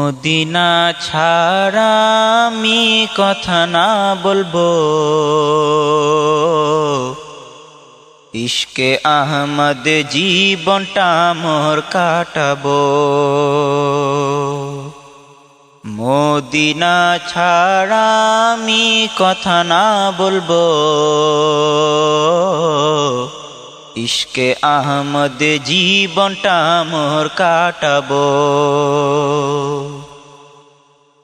Medina ছাড়া আমি কথা না বলবো, ইশকে আহমদ জীবনটা মোর কাটাবো। মদিনা ছাড়া আমি কথা না বলবো, ইশকে আহমদ জীবনটা মোর কাটাবো।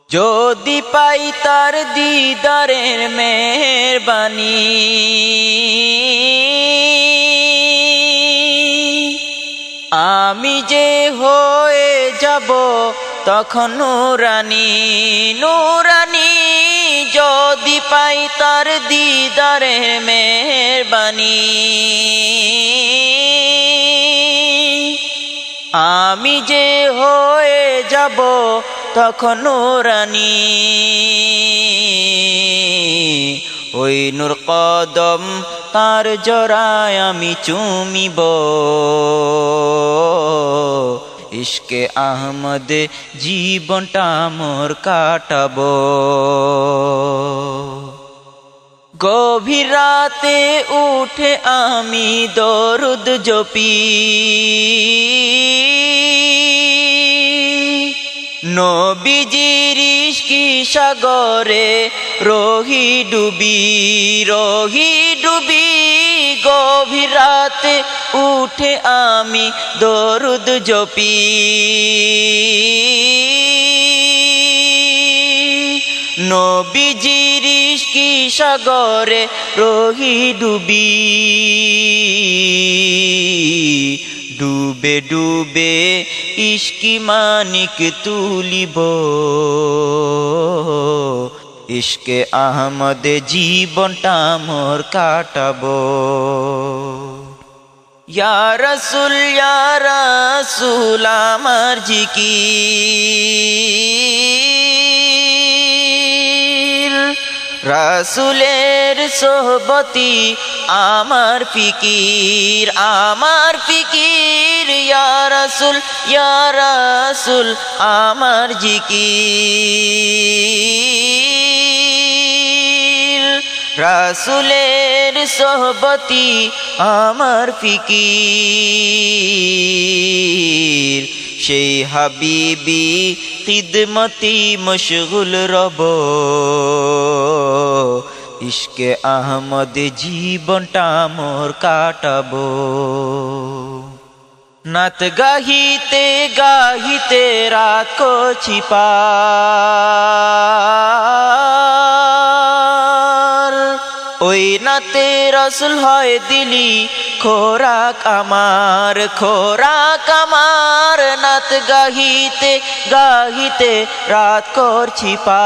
যদি পাই তার দিদারের মেহেরবানি, আমি যে হয়ে যাব তখন নূরানী নূরানী। যদি পাই তার দিদারের মেহেরবানি, আমি যে হয়ে যাব তখন নূরানী। ওই নূর কদম তার জড়ায় আমি চুমিব, ইশকে আহমদ জীবনটা মোর কাটাবো। গভীর রাতে উঠে আমি দরুদ জপি, নবীজির ইশকি সাগরে রহি ডুবি রহি ডুবি। গভীর রাতে উঠে আমি দরুদ জপি, নবীজির ইশকি সাগরে রহি ডুবি। ডুবে ডুবে ইশকি মানিক তুলিব, ইশকে আহমদ জীবনটা মোর কাটাবো। ইয়া রাসূল আমার জিকির, রাসূলের সোহবতি আমার ফিকির আমার ফিকির। ইয়া রাসূল আমার জিকির, রাসূলের সোহবতি আমার ফিকির। সেই হাবিবি খিদমতি মশগুল রব, ইশকে আহমদ জীবনটা মোর কাটাবো। নাত গাহিতে গাহিতে রাত করছি পার, ওই নাতে রাসূল হয় দিলি খোরাক আমার খোরাক আমার। নাত গাহিতে গাহিতে রাত করছি পার,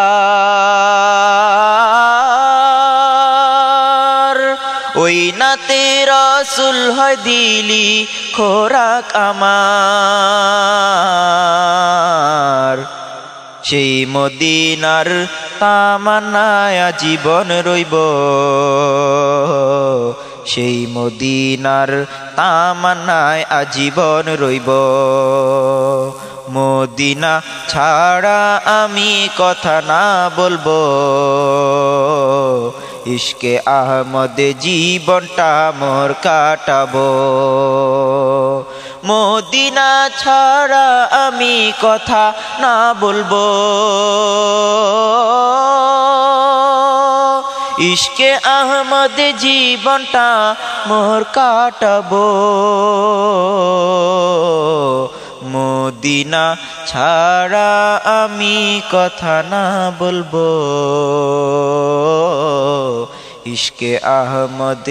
ওই নাতে রাসূল হয় দিলি খোরাক আমার। সেই মদিনার তামান্নায় জীবন রইব, সেই মদিনার তামান্নায় আজীবন রইব। মদিনা ছাড়া আমি কথা না বলবো, ইশকে আহমদ জীবনটা মোর কাটাবো। মদিনা ছাড়া আমি কথা না বলবো, ইশকে আহমদ জীবনটা মোর কাটাবো। মদিনা ছাড়া আমি কথা না বলবো, ইশকে আহমদ